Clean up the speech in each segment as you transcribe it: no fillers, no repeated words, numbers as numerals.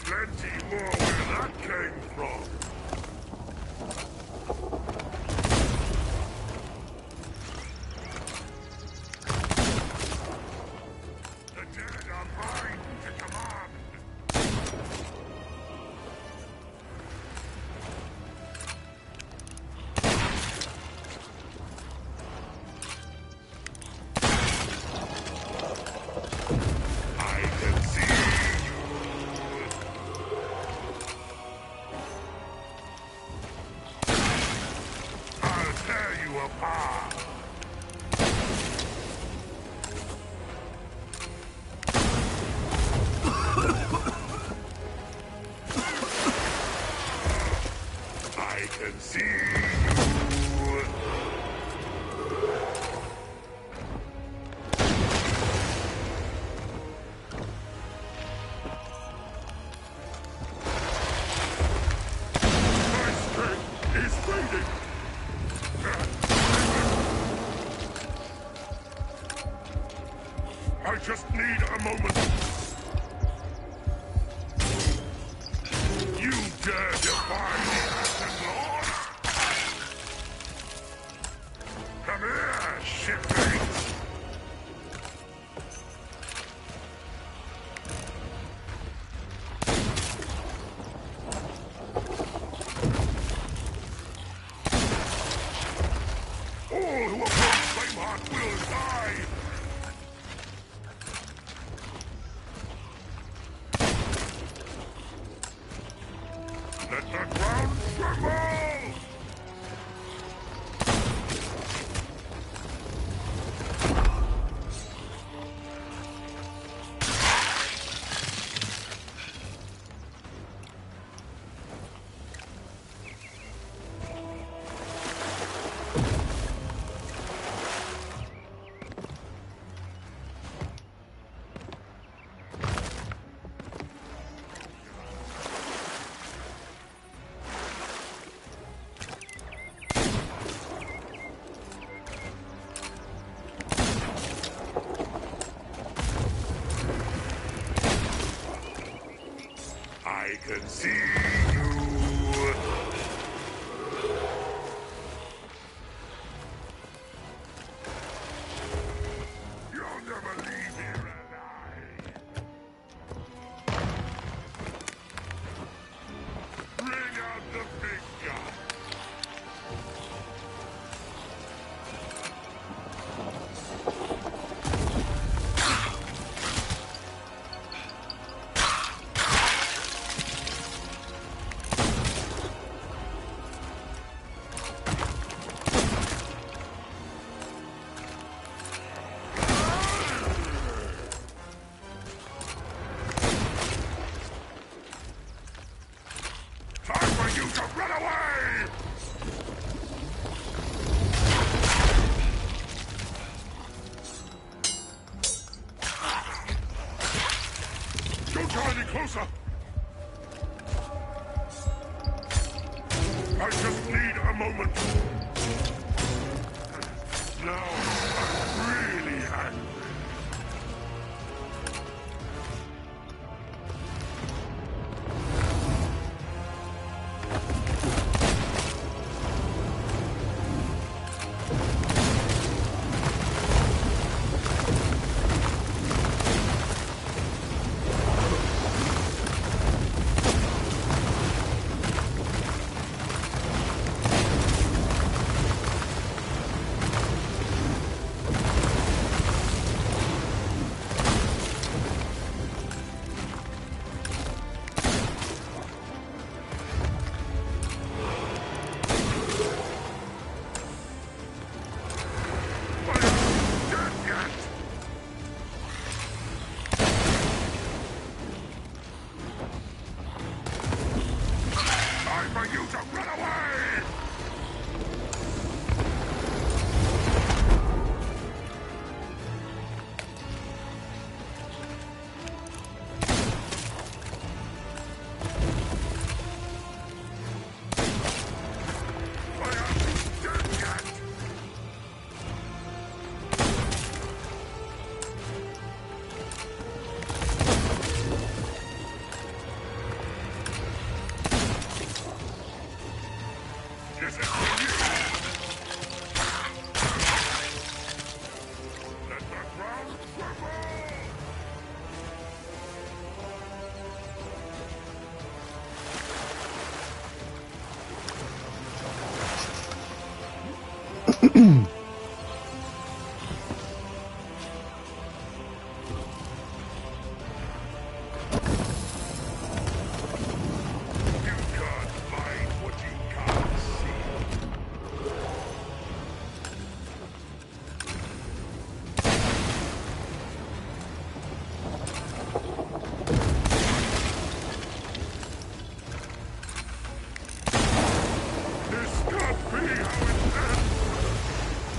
Plenty more where that came from. The dead are mine to command. I can see. I can see you. My strength is fading. I just need a moment. You dare defy the Ashen Lord? Come here, shipmates! All who approach Flameheart will die! Let the ground tremble! I can see you. You'll never leave here alive. Bring out the big gun. Time for you to run away! Don't try any closer! I just need a moment. Now I'm really angry. can't find what you can't see. This can't be how it ends.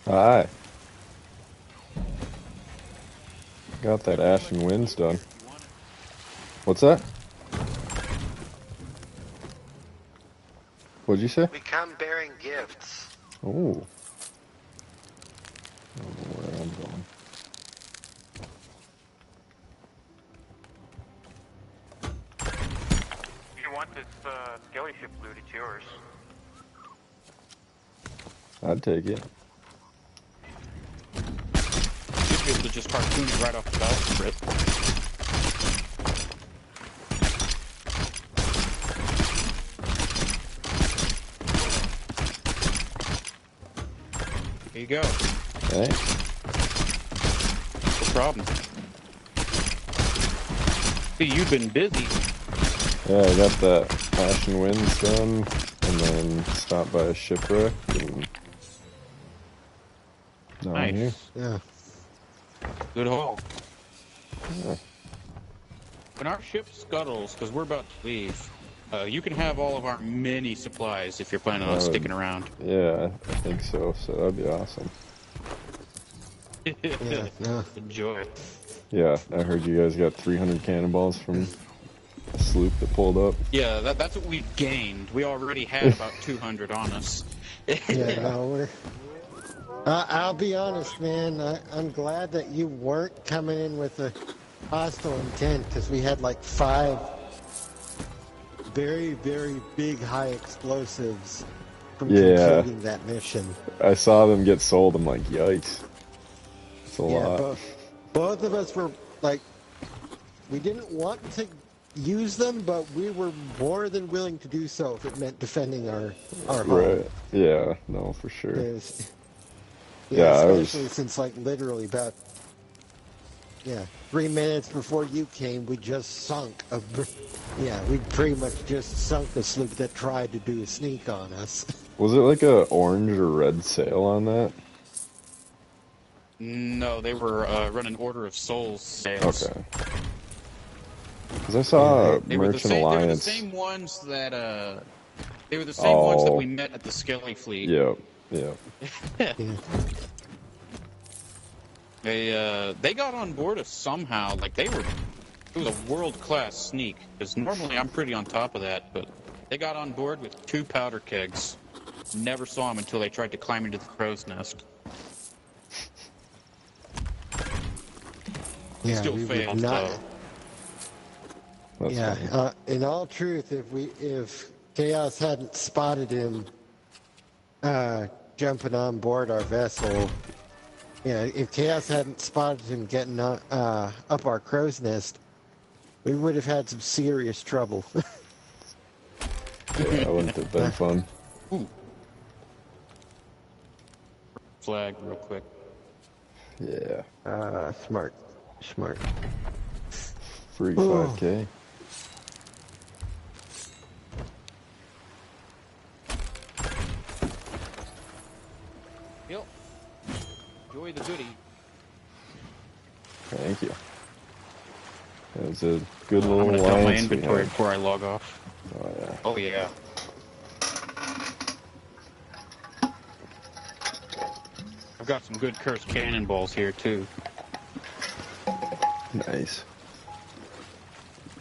Hi. Got that Ash and Winds done. What's that? What'd you say? We come bearing gifts. Oh. I don't know where I'm going. If you want this skelly ship loot, it's yours. I'd take it. You'd be able to just cartoon it right off the bowsprit. Here you go. Thanks. No problem. See, you've been busy. Yeah, I got that Ash and Winds done, and then stopped by a shipwreck, and down here. Nice. Yeah. Good haul. Yeah. When our ship scuttles, because we're about to leave, you can have all of our mini supplies if you're planning on sticking around. Yeah, I think so, so that'd be awesome. Yeah. Enjoy. Yeah, I heard you guys got 300 cannonballs from a sloop that pulled up. Yeah, that's what we gained. We already had about 200 on us. Yeah, no, I'll be honest, man. I'm glad that you weren't coming in with a hostile intent, because we had like 5 very, very big high explosives from Yeah, completing that mission. I saw them get sold. I'm like, yikes. It's a Yeah, lot. both of us were like, we didn't want to use them, but we were more than willing to do so if it meant defending our home. Right. Yeah, no, for sure. 'Cause, Yeah, yeah, I especially was. since like literally about 3 minutes before you came, we just sunk a. Yeah, we pretty much just sunk the sloop that tried to do a sneak on us. Was it like a orange or red sail on that? No, they were running Order of Souls sales. Okay. Because I Yeah, saw They were the Merchant same. They were the Alliance. same ones that. They were the same ones that Oh, we met at the Skelly Fleet. yep, yep. yeah, They got on board us somehow. Like they were. It was a world class sneak. Because normally I'm pretty on top of that, but they got on board with 2 powder kegs. Never saw them until they tried to climb into the crow's nest. They yeah. still We would failed not. though. That's Yeah, funny. in all truth, if Chaos hadn't spotted him jumping on board our vessel, if Chaos hadn't spotted him getting up our crow's nest, we would have had some serious trouble. Yeah, it wouldn't have been fun. Ooh. Flag real quick. Yeah. Smart, smart. Free Oh. 5K. Yep. Enjoy the goodie. Thank you. That was a good I'm little gonna dump my alliance we inventory had. before I log off. Oh, yeah. Oh yeah. I've got some good cursed cannonballs here too. Nice.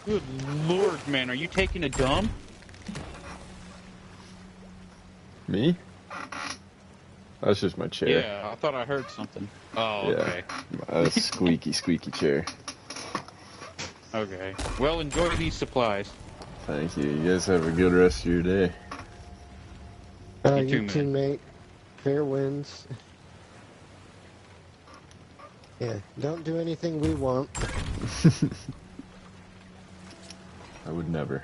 Good lord, man, are you taking a dump? Me? That's just my chair. Yeah, I thought I heard something. Oh, Yeah. okay. A squeaky chair. Okay. Well, enjoy these supplies. Thank you. You guys have a good rest of your day. You too, You too, man. mate. Fair winds. Yeah, don't do anything we won't. I would never.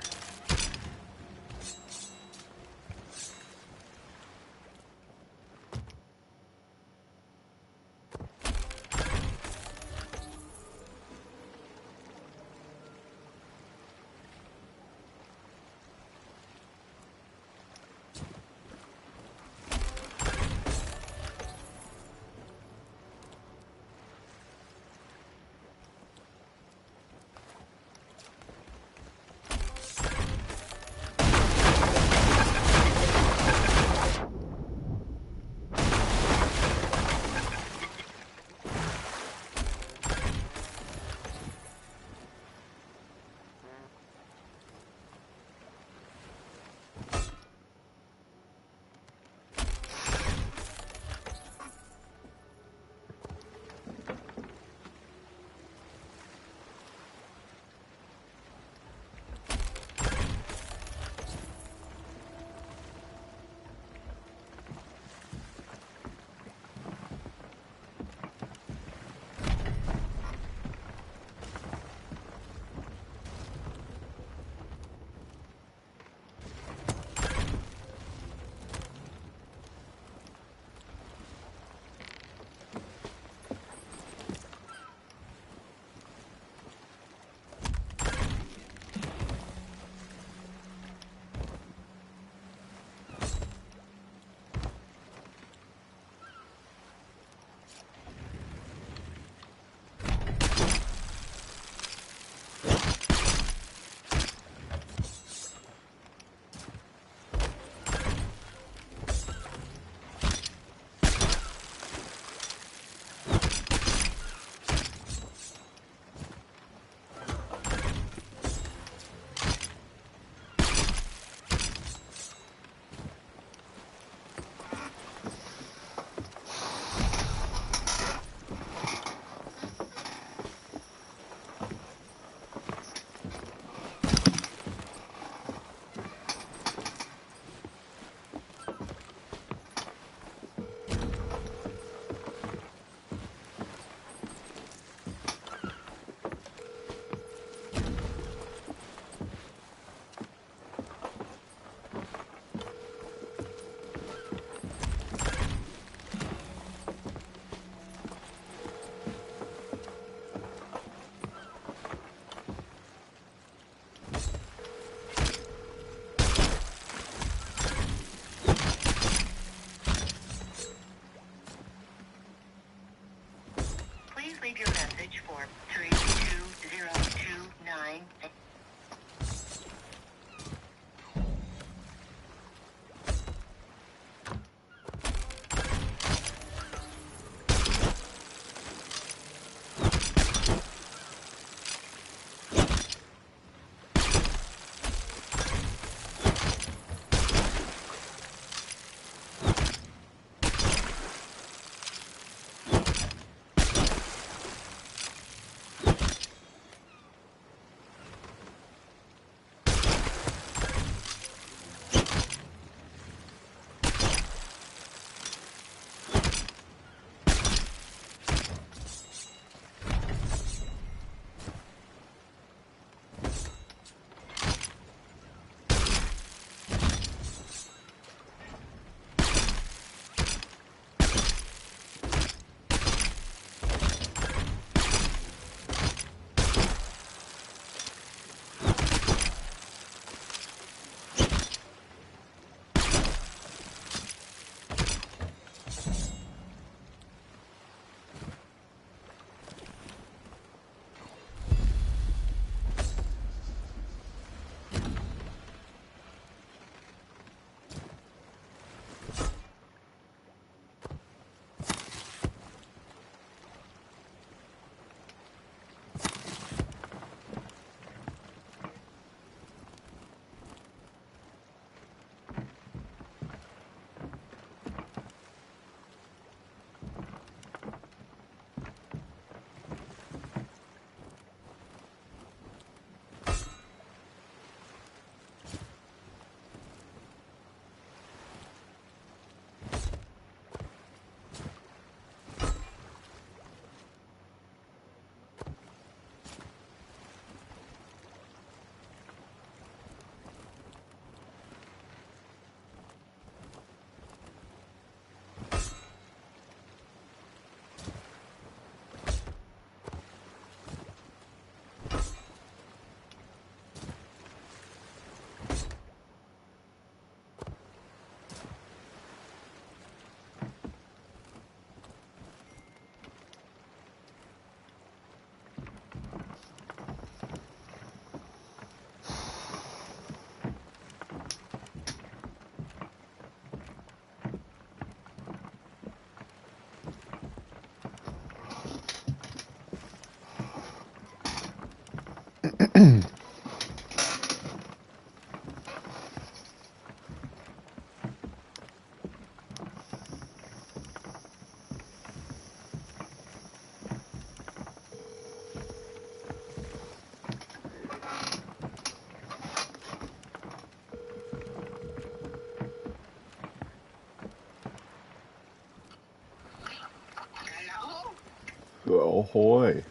Oh, hoy.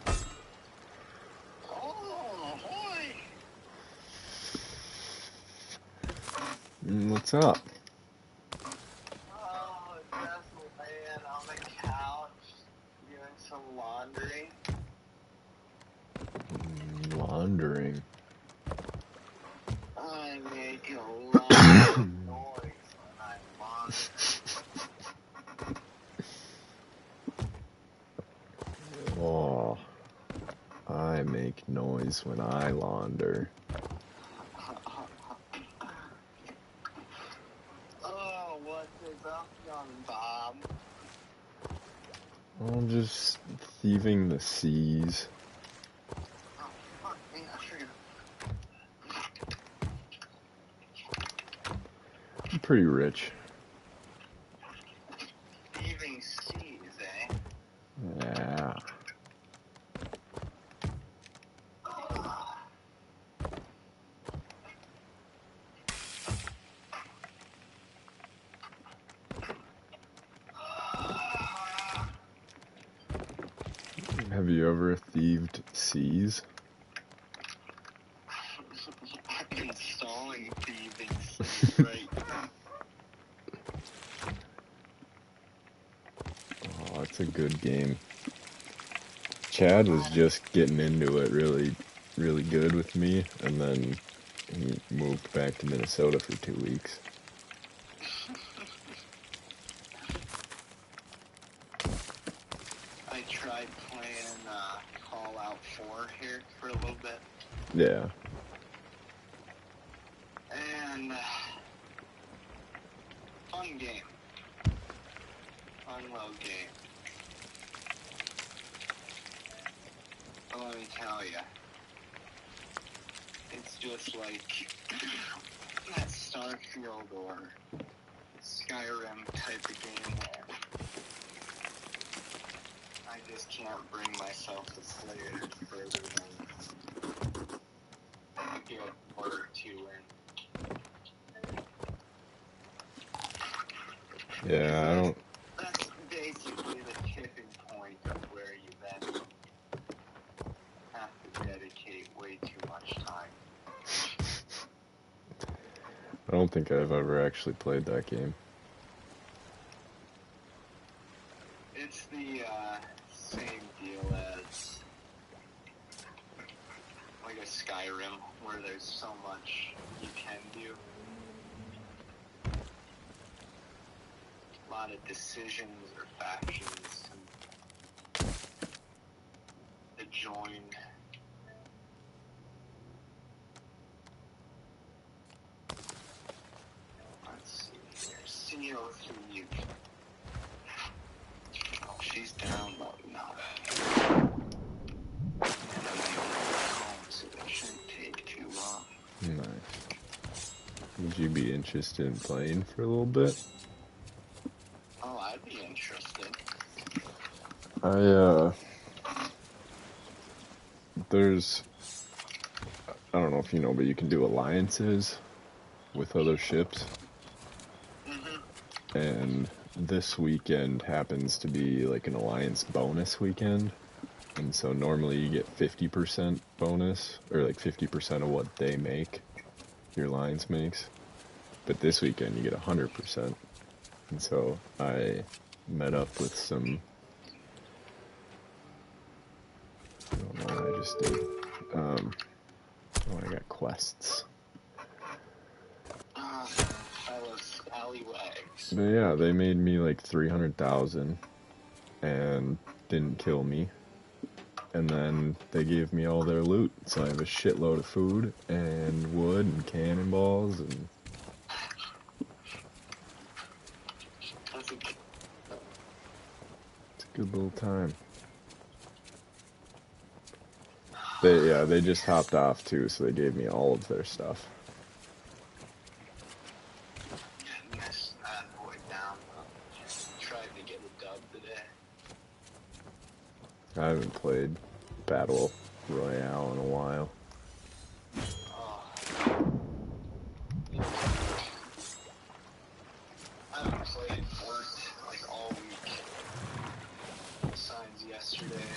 Oh, boy. What's up? Oh, just laying on the couch, doing some laundry. Laundering. I make a lot of noise when I launder. Oh, I make noise when I launder. Oh, what is up, young Bob? I'm just thieving the seas. Oh, fuck me, I forgot. I'm pretty rich. Thieving Seas, eh? Yeah. Have you ever thieved seas? I'm installing Thieving Seas right now. Oh, it's a good game. Chad was just getting into it really, really good with me, and then he moved back to Minnesota for 2 weeks. I tried playing Fallout 4 here for a little bit, Yeah. and fun game. Fun little game. But let me tell you, it's just like that Starfield or Skyrim type of game where I just can't bring myself to play it further than a good order or two in. Yeah, I don't... That's basically the tipping point of where you then have to dedicate way too much time. I don't think I've ever actually played that game. It's the same deal as like a Skyrim, where there's so much you can do. A lot of decisions or factions to join. Let's see here. CO3. Oh, she's down low now. And I'm the only one home, so that shouldn't take too long. Nice. Would you be interested in playing for a little bit? Oh, I'd be interested. There's... I don't know if you know, but you can do alliances with other ships. Mm-hmm. And this weekend happens to be like an alliance bonus weekend. And so normally you get 50% bonus, or like 50% of what they make, your alliance makes. But this weekend you get 100%. And so I met up with some... I don't know what I just did. I got quests. Fellas, alleywags. But yeah, they made me like 300,000 and didn't kill me. And then they gave me all their loot, so I have a shitload of food and wood and cannonballs and... That's a good... It's a good little time. They just hopped off too, so they gave me all of their stuff. Missed that boy down. Tried to get a dub today. I haven't played Battle Royale in a while. Oh. I haven't played Fort like all week. Besides yesterday.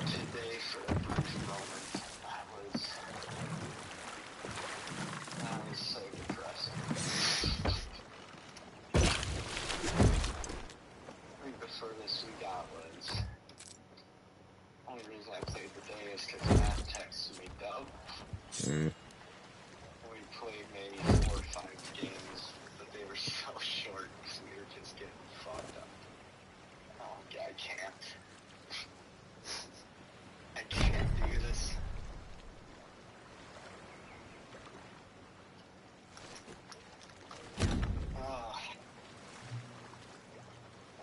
Today for a brief moment. That was so depressing. I think the furthest we got was, only reason I played today is because Matt texted me dub. We played maybe 4 or 5 games, but they were so short because we were just getting fucked up. Oh, yeah, I can't. I can't do this. Oh.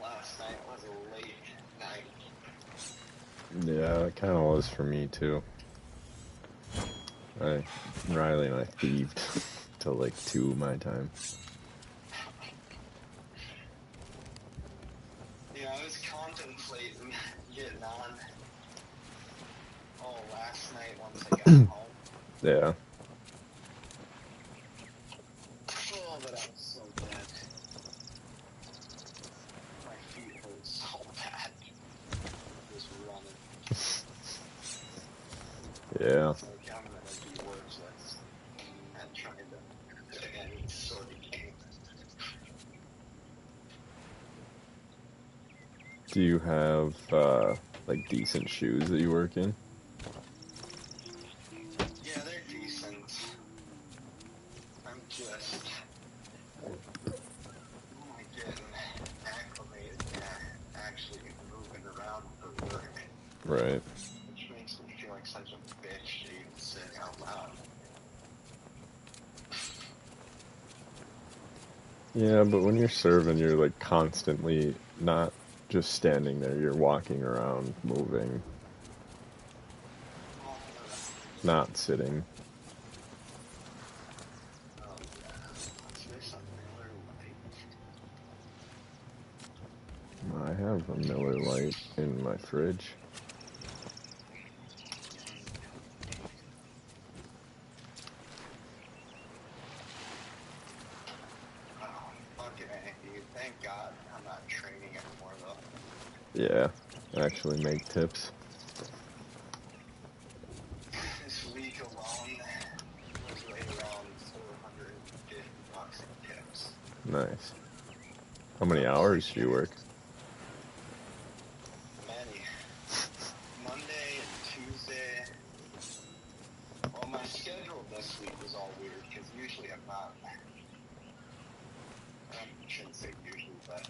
Last night was a late night. Yeah, it kind of was for me too. Riley and I thieved till like 2 my time. Yeah, I was contemplating getting on last night once I got home. Yeah. Oh, but I was so dead. My feet hurt so bad. Just running. Yeah. It's like I'm gonna be worthless at trying to play any sort of game. Do you have like decent shoes that you work in? Yeah, they're decent. I'm just getting acclimated to actually moving around for work, Right. which makes me feel like such a bitch to even say out loud. Yeah, but when you're serving, you're like constantly not just standing there, you're walking around, moving, Walking around. not sitting. Oh yeah. What's this? A Miller Lite? I have a Miller Lite in my fridge. Oh, fucking A, dude. Thank God I'm not training anymore though. Yeah, actually make tips. This week alone was right around $450 in tips. Nice. How many hours do you work? Many. Monday and Tuesday. Well, my schedule this week was all weird because usually I'm not. I shouldn't say usually, but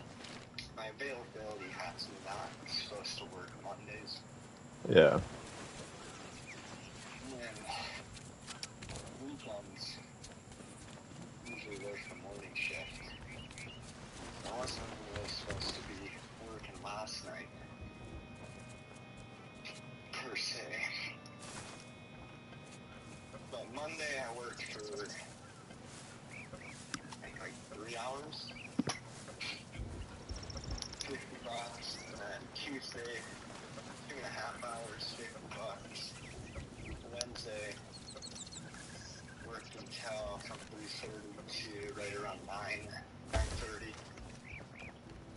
my availability has me not supposed to work Mondays. Yeah. And then weekends usually work the morning shift. I wasn't really supposed to be working last night, per se. But Monday I worked for, I think, like 3 hours. $50, and then Tuesday, 2.5 hours, $50. Wednesday, worked until from 3:30 to right around 9:30,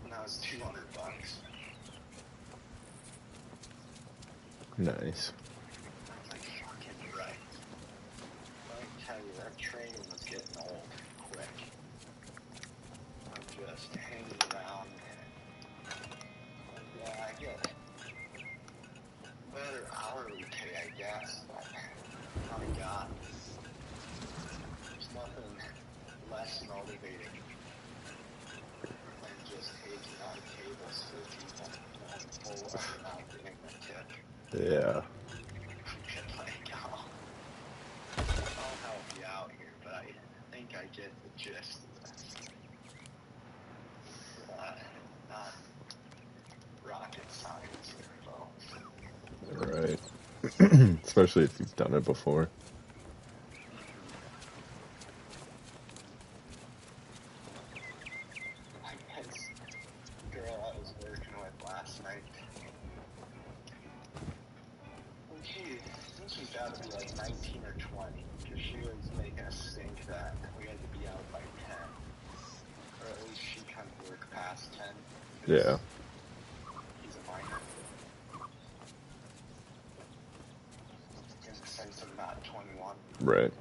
and that was $200. Nice. I was like, fucking right. Let me tell you, that training was getting old quick. I'm just hanging around. Yeah, I get better hourly pay, I guess, but my God, there's nothing less motivating than just taking out tables for people and full of not getting a tip. Yeah. Like, I'll help you out here, but I think I get the gist of this. Not rocket science here, folks. Especially if you've done it before. This girl I was working with last night, and I think she's got to be like 19 or 20, because she was making a stink that we had to be out by 10. Or at least she couldn't work past 10. Yeah. He's a minor. In the sense of not 21. Right.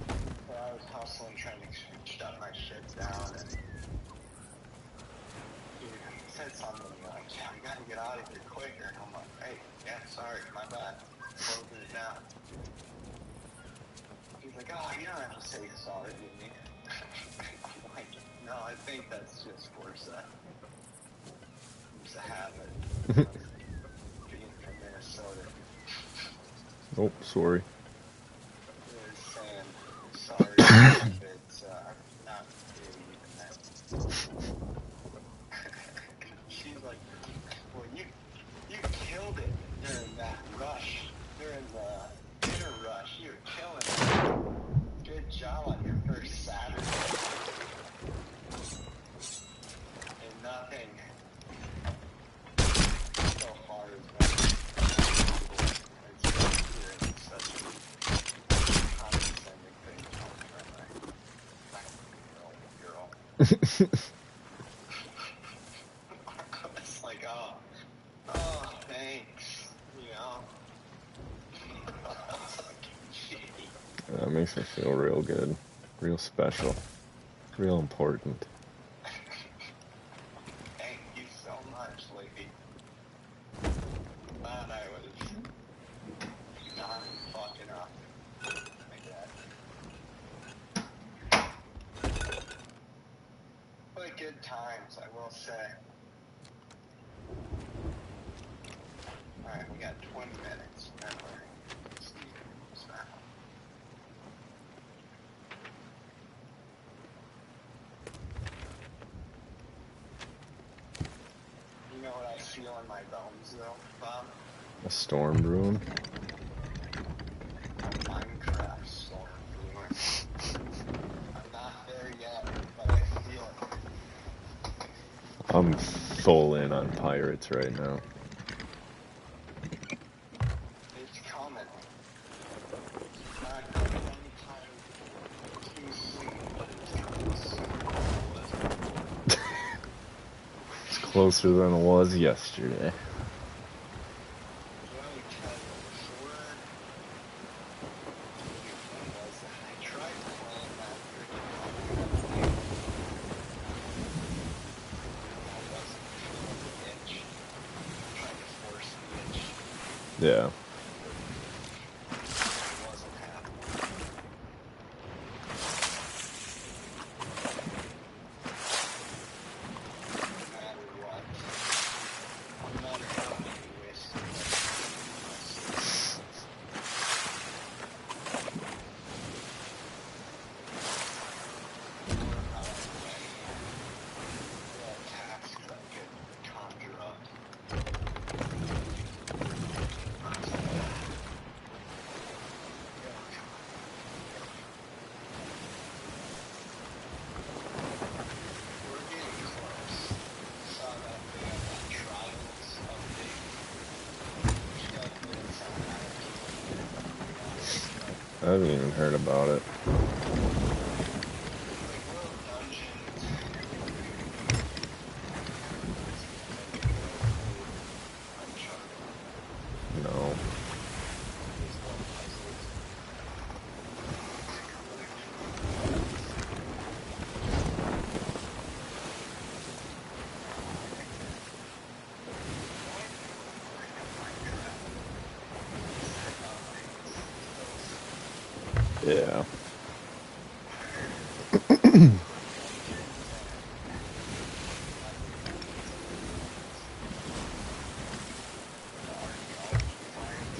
So I was hustling, trying to shut my shit down, and he said something like, yeah, we gotta get out of here quicker. And I'm like, hey, yeah, sorry, my bad. Closing it down. He's like, oh, you don't have to say sorry to me. I'm like, no, I think that's just force that. It's a habit of being from Minnesota. Oh, sorry. Is saying sorry if it's not really even that. She's like, well, you killed it during that rush, during the dinner rush. You're killing it. Good job on your first Saturday. And nothing so far has been hearing such condescending things from my girl. It's like, oh, thanks, you know. That makes me feel real good. Real special. Real important. Thank you so much, lady. Glad I was not fucking up like that. But good times, I will say. Alright, we got 20 minutes. Then we're Steve Snap. You know what I feel in my bones, though, Bob? A storm brewing. A Minecraft storm brewing. I'm not there yet, but I feel it. I'm full in on pirates right now. It's coming. It's not coming anytime too soon, but it's coming soon. It's closer than it was yesterday. Yeah. I haven't even heard about it. No. Yeah.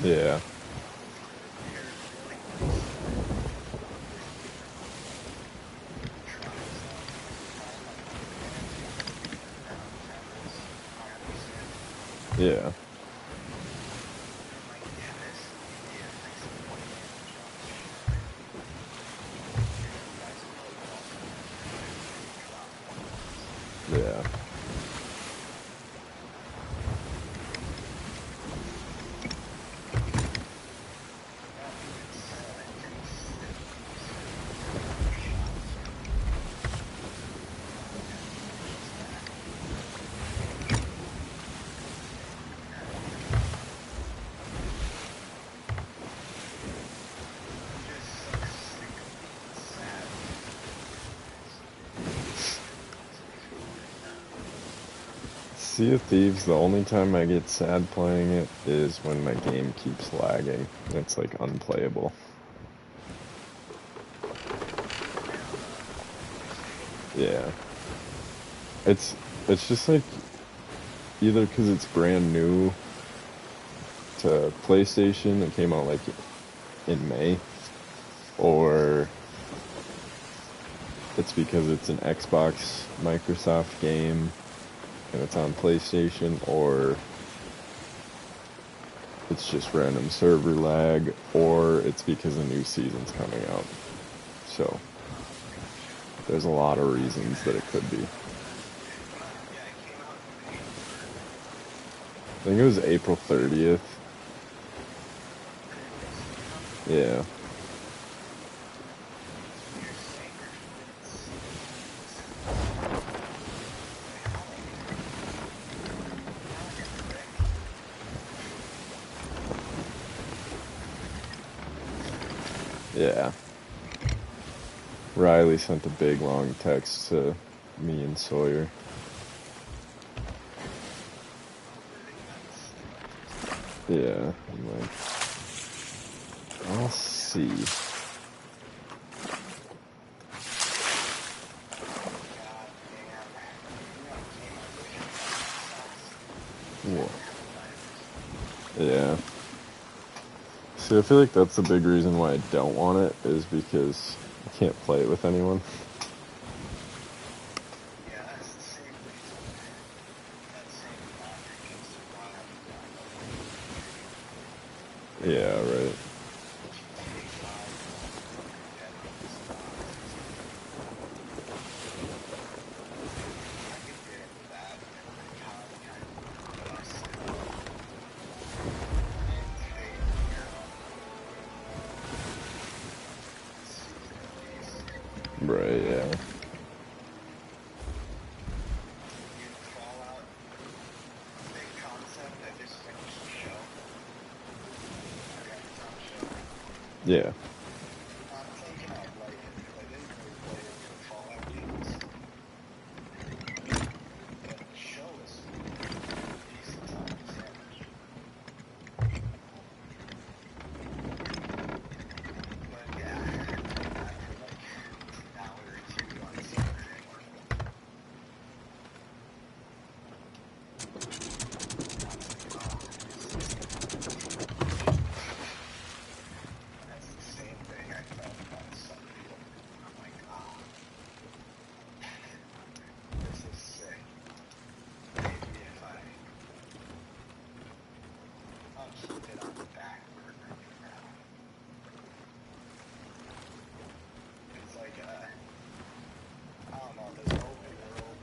Yeah. Yeah. Yeah. Sea of Thieves, the only time I get sad playing it is when my game keeps lagging. It's like unplayable. Yeah. It's just like either because it's brand new to PlayStation, it came out like in May, or it's because it's an Xbox Microsoft game and it's on PlayStation, or it's just random server lag, or it's because a new season's coming out. So there's a lot of reasons that it could be. I think it was April 30th. Yeah. Yeah. Riley sent a big long text to me and Sawyer. Yeah, I'm like, I'll see. Whoa. Yeah. See, I feel like that's the big reason why I don't want it, is because I can't play it with anyone. Yeah, that's the same reason. That same logic is why I'm Yeah, right. GTA 5 competitors. I could get into that and the COD kind of less and fading out. Season of Thieves. Right, yeah. New Fallout, big concept. I just finished the show. The Amazon show. Yeah. I'm thinking I'd like it because I didn't really play any of the Fallout games. But the show is decent times. But yeah, after like an hour or two on something. That's the same thing I felt about Sunfield. I'm like, oh, this is sick. Maybe if I'll keep it on the back burner for now. It's like I don't know, those open world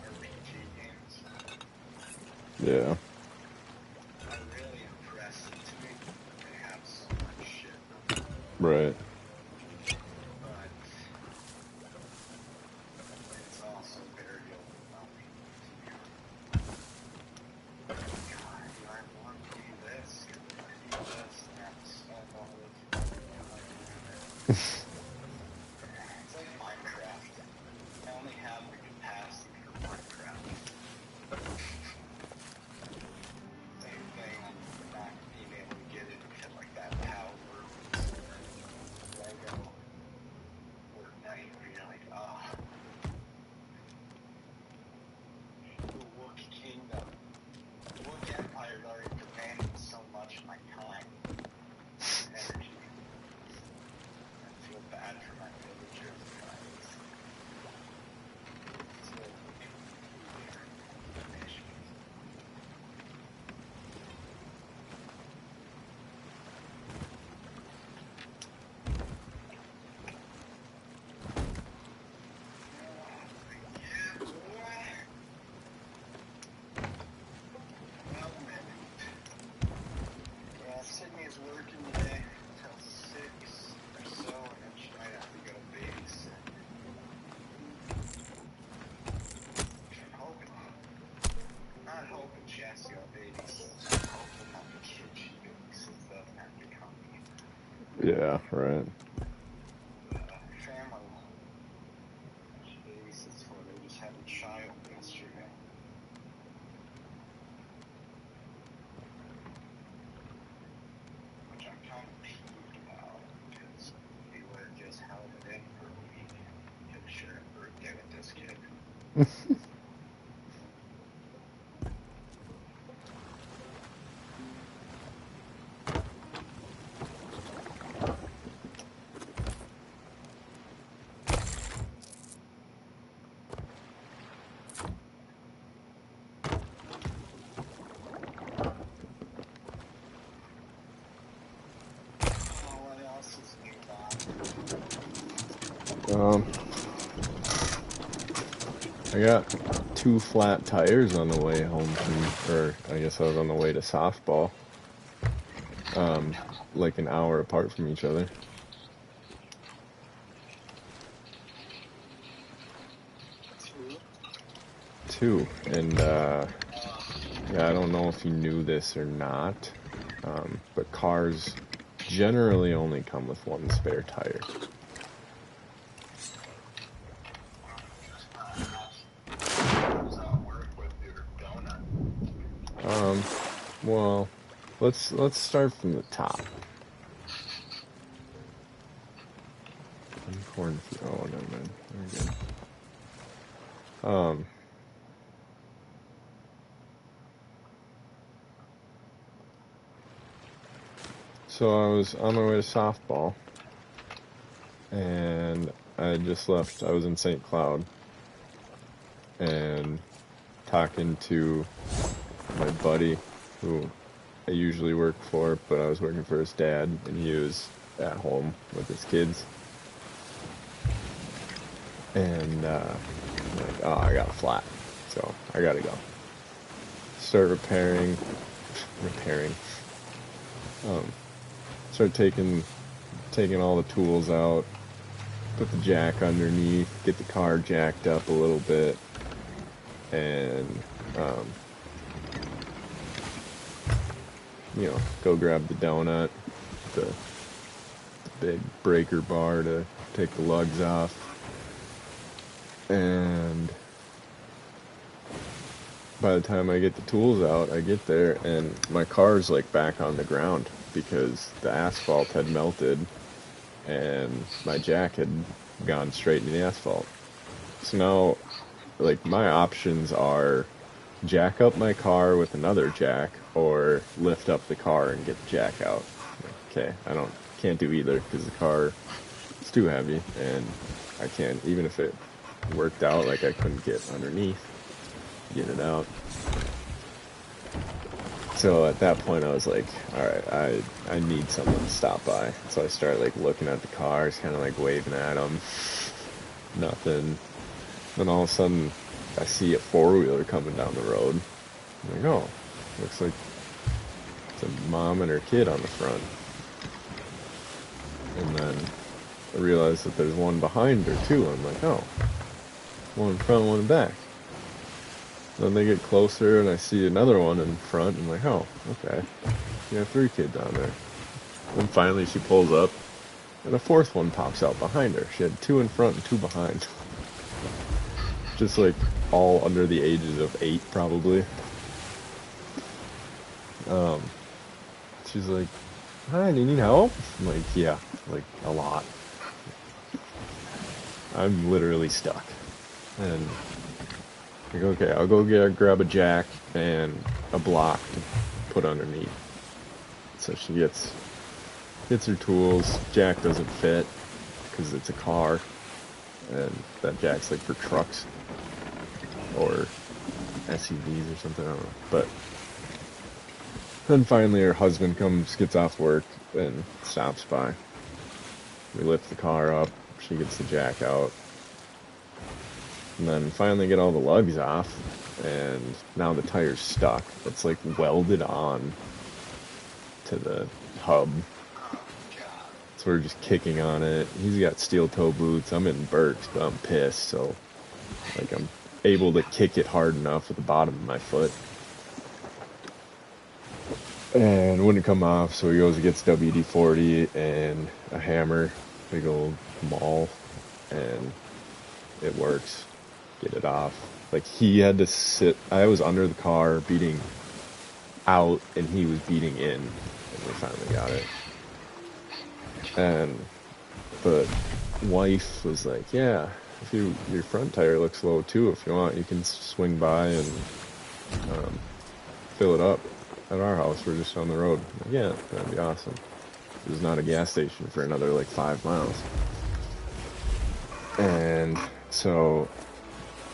RPG games Yeah. are really impressive to me. They have so much shit in them. Right. But it's also very overwhelming to me. God, do I want to do this? Because if I do this, then I have to spend all this money. Am I doing it? It's like Minecraft. I only have the capacity for Minecraft. Same thing, I'm not being able to get into like that power Lego Fortnite where you're like, ah, the Wook Kingdom. Wook Empire's already demanding so much of my time and energy. I feel Yeah, right. Family babysits for. They just had a child yesterday. Which I'm kind of peeved about because he would have just held it in for a week. He'll share a birthday with this kid. Oh, what else is new, Bob? I got 2 flat tires on the way home from, or I guess I was on the way to softball. Like an hour apart from each other. Two. And, yeah, I don't know if you knew this or not, but cars generally only come with 1 spare tire. Well, let's start from the top. Cornfield. Oh, never mind. There we go. So I was on my way to softball, and I just left. I was in St. Cloud, and talking to my buddy, who I usually work for, but I was working for his dad, and he was at home with his kids. And I'm like, oh, I got a flat, so I gotta go. Start repairing. Start taking all the tools out, put the jack underneath, get the car jacked up a little bit, and go grab the donut, the big breaker bar to take the lugs off. And by the time I get the tools out, I get there and my car's like back on the ground because the asphalt had melted and my jack had gone straight into the asphalt. So now, like, my options are jack up my car with another jack or lift up the car and get the jack out. Okay, can't do either because the car is too heavy and I can't, even if it worked out, like, I couldn't get underneath, get it out. So at that point I was like, alright, I need someone to stop by. So I started like looking at the cars, kind of like waving at them. Nothing. Then all of a sudden I see a 4-wheeler coming down the road. I'm like, oh, looks like it's a mom and her kid on the front. And then I realized that there's one behind her too. I'm like, oh, one in front, one in back. Then they get closer and I see another one in front. I'm like, oh, okay. You have 3 kids on there. Then finally she pulls up and a 4th one pops out behind her. She had 2 in front and 2 behind. Just like all under the ages of 8 probably. She's like, hi, do you need help? I'm like, yeah, like a lot. I'm literally stuck. And like, okay, I'll go grab a jack and a block to put underneath. So she gets her tools. Jack doesn't fit because it's a car, and that jack's like for trucks or SUVs or something. I don't know. But then finally, her husband gets off work, and stops by. We lift the car up. She gets the jack out. And then finally get all the lugs off, and now the tire's stuck. It's like welded on to the hub. So we're just kicking on it. He's got steel toe boots. I'm in Birks, but I'm pissed. So like I'm able to kick it hard enough with the bottom of my foot. and wouldn't come off, so he goes and gets WD-40 and a hammer, big old maul, and it works. Get it off. Like, he had to sit, I was under the car beating out, and he was beating in, and we finally got it. And the wife was like, yeah, if your front tire looks low too, if you want, you can swing by and fill it up at our house. We're just on the road. I'm like, yeah, that'd be awesome. There's not a gas station for another like 5 miles. And so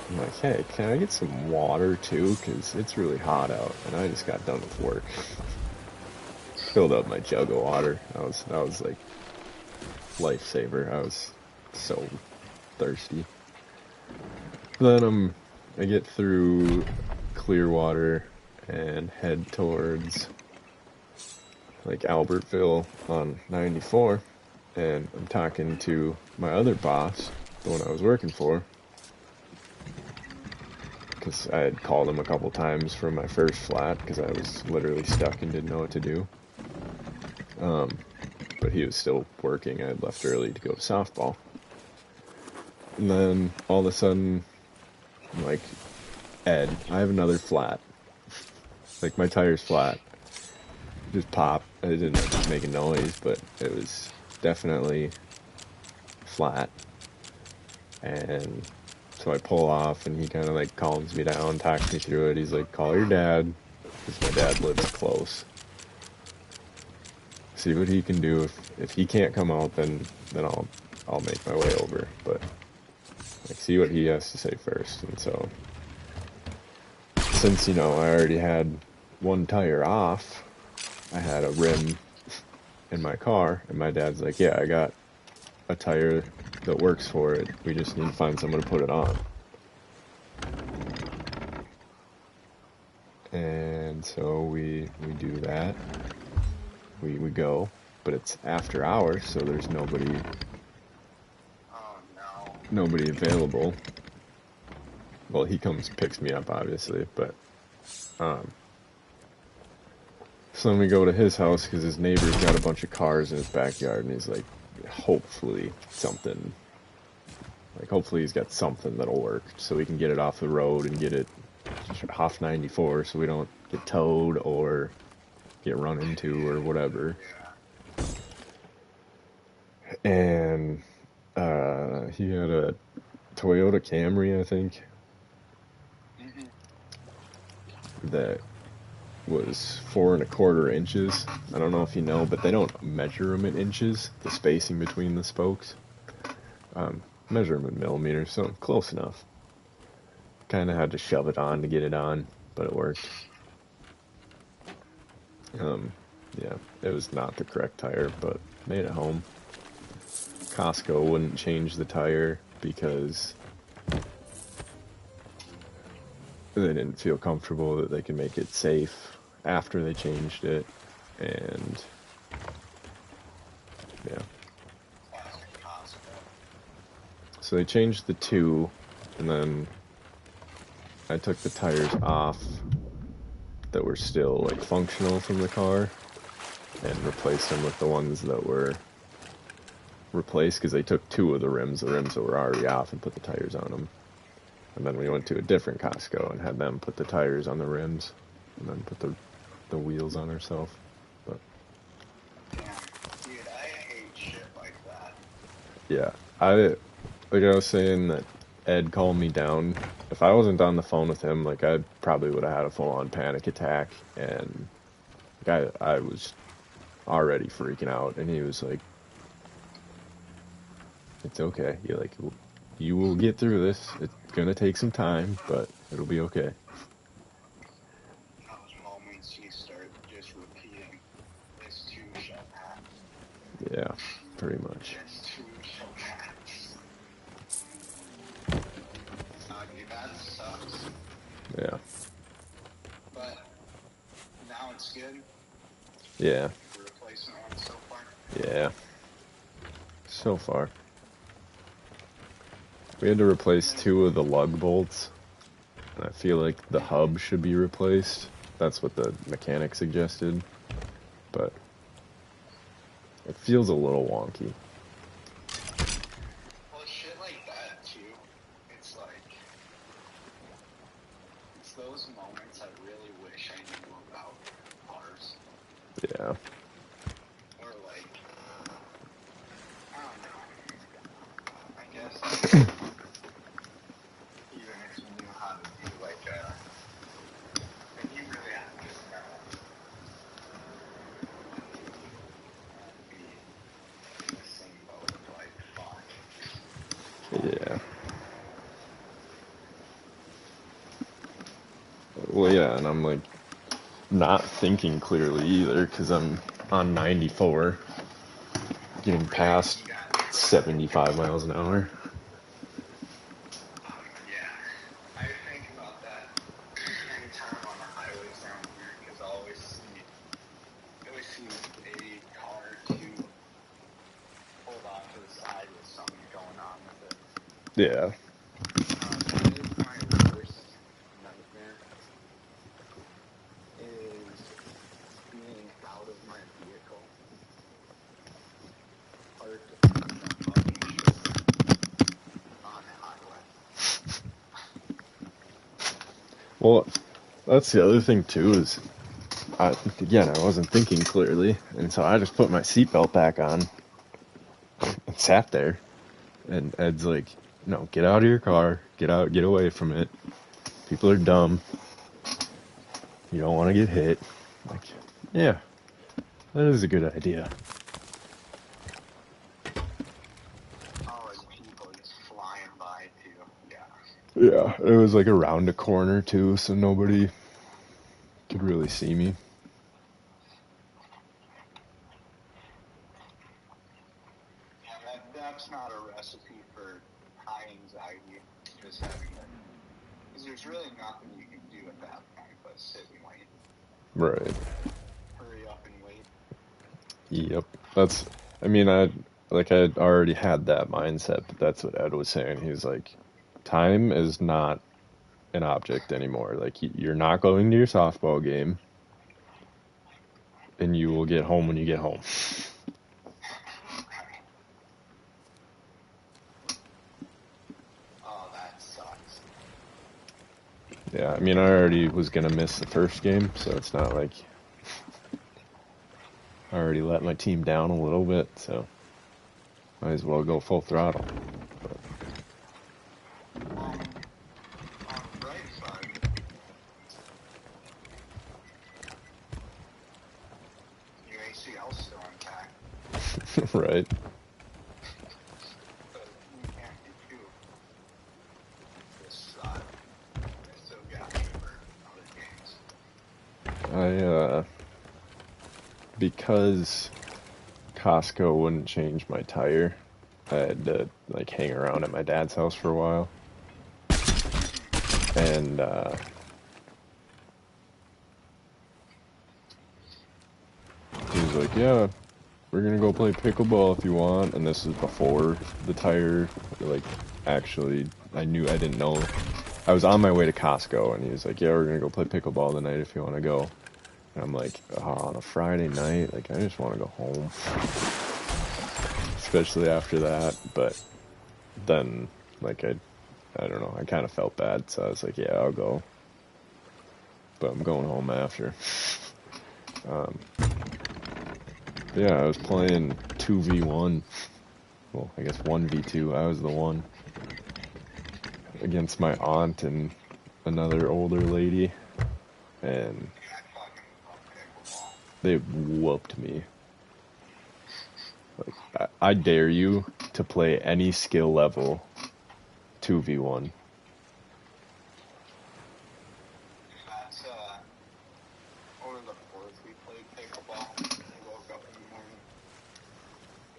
I'm like, hey, can I get some water too? Because it's really hot out, and I just got done with work. Filled up my jug of water. That was like lifesaver. I was so thirsty. Then I get through Clearwater and head towards like Albertville on 94, and I'm talking to my other boss, the one I was working for, because I had called him a couple times from my first flat because I was literally stuck and didn't know what to do. But he was still working. I had left early to go to softball. And then all of a sudden, I'm like, Ed, I have another flat. Like, my tire's flat. Just pop. I didn't make a noise, but it was definitely flat. And so I pull off, and he kind of like calms me down, talks me through it. He's like, call your dad, because my dad lives close. See what he can do. If he can't come out, then I'll make my way over. But like, see what he has to say first. And so, since I already had one tire off, I had a rim in my car, and my dad's like, yeah, I got a tire that works for it. We just need to find someone to put it on. And so we do that. We go, but it's after hours, so there's nobody available. Well, he comes picks me up, obviously, but so then we go to his house because his neighbor's got a bunch of cars in his backyard, and he's like, hopefully he's got something that'll work so we can get it off the road and get it off 94 so we don't get towed or get run into or whatever. And he had a Toyota Camry, I think, that was 4 1/4 inches. I don't know if you know, but they don't measure them in inches, the spacing between the spokes. Measure them in millimeters, so close enough. Kind of had to shove it on to get it on, but it worked. Yeah, it was not the correct tire, but made it home. Costco wouldn't change the tire because they didn't feel comfortable that they could make it safe after they changed it, and yeah. So they changed the 2, and then I took the tires off that were still like functional from the car and replaced them with the ones that were replaced, because they took 2 of the rims that were already off, and put the tires on them. And then we went to a different Costco and had them put the tires on the rims and then put the wheels on ourselves. But Damn, dude, I hate shit like that. yeah, I was saying that Ed calmed me down. If I wasn't on the phone with him, like, I probably would have had a full-on panic attack, and like, I was already freaking out, and he was like, it's okay. You will get through this. It's gonna take some time, but it'll be okay. Those moments you start just repeating, this too shall pass. Yeah, pretty much. This too shall pass. Dude, that sucks. Yeah. But now it's good. Yeah. We're replacing one so far. Yeah. So far. We had to replace 2 of the lug bolts, and I feel like the hub should be replaced. That's what the mechanic suggested. but it feels a little wonky. Well, shit like that too. It's like, it's those moments I really wish I knew about cars. Yeah. Or like, I don't know. I guess even if you knew how to do like then you really have to just know and be in the same boat of like, fuck. Yeah. Well, yeah, and I'm like not thinking clearly either because I'm on 94, getting past 75 miles an hour. Yeah, I think about that anytime on the highways down here because I always see a car or two pulled off to the side with something going on with it. Yeah. That is my worst nightmare, is being out of my vehicle, parked on the fucking shoulder on the highway. Well, that's the other thing too is, again, I wasn't thinking clearly, and so I just put my seatbelt back on and sat there. And Ed's like, "No, get out of your car, get out, get away from it. People are dumb. You don't want to get hit." I'm like, yeah, that is a good idea. Oh, and people just flying by too. Yeah. Yeah, it was like around a corner too, so nobody could really see me. Yeah, that's not a recipe for high anxiety, just having it. Because there's really nothing you can do at that point but sit and wait. Right. Hurry up and wait. Yep. I'd already had that mindset, but that's what Ed was saying. He's like, time is not an object anymore. Like, you're not going to your softball game, and you will get home when you get home. Oh, that sucks. Yeah, I mean, I already was gonna miss the first game, so it's not like I already let my team down a little bit, so might as well go full throttle. But, On the bright side, your ACL's still intact, right. but you can't do two. This I still got you for other games. Because Costco wouldn't change my tire, I had to like hang around at my dad's house for a while. And he was like, "Yeah, we're gonna go play pickleball if you want." And this is before the tire, like, actually, I didn't know. I was on my way to Costco, and he was like, "Yeah, we're gonna go play pickleball tonight if you want to go." And I'm like, on a Friday night, like, I just want to go home. Especially after that, but then, like, I don't know, I kind of felt bad, so I was like, yeah, I'll go. But I'm going home after. Yeah, I was playing 2v1. Well, I guess 1v2. I was the one. Against my aunt and another older lady. And they whooped me. Like, I dare you to play any skill level 2v1. That's over the 4th we played pickleball. We woke up in the morning.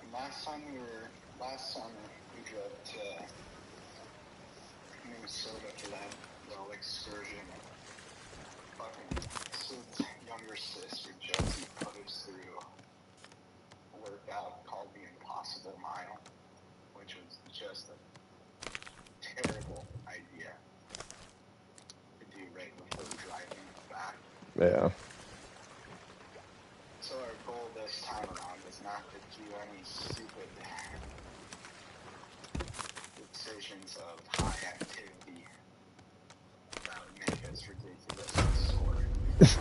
And last summer we drove to Minnesota for that little excursion. Fucking Sid's younger sister Josie put us through a workout called the Impossible Mile, which was just a terrible idea to do right before driving back. Yeah. So our We ended